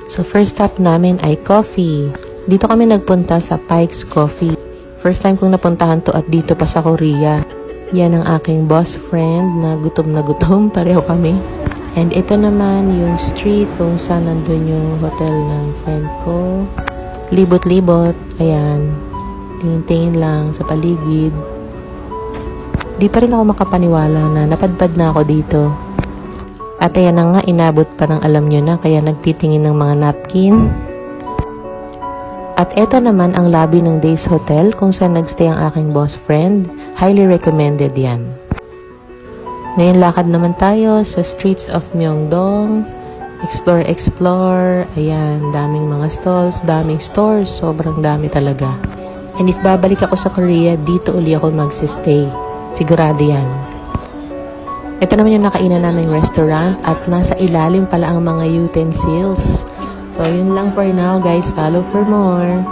So first stop namin ay coffee. Dito kami nagpunta sa Pike's Coffee. First time kong napuntahan to at dito pa sa Korea. Yan ang aking boss friend na gutom pareho kami. And ito naman yung street kung saan nandun yung hotel ng friend ko. Libot-libot, ayan. Tingin-tingin lang sa paligid. Di pa rin ako makapaniwala na napadpad na ako dito. At ayan na nga, inabot pa ng alam nyo na kaya nagtitingin ng mga napkin. At eto naman ang lobby ng Days Hotel kung saan nagstay ang aking boss friend. Highly recommended yan. Ngayon lakad naman tayo sa streets of Myeongdong. Explore. Ayan, daming mga stalls, daming stores. Sobrang dami talaga. And if babalik ako sa Korea, dito uli ako magsistay. Sigurado yan. Ito naman yung nakainan naming restaurant at nasa ilalim pala ang mga utensils. So, yun lang for now guys. Follow for more.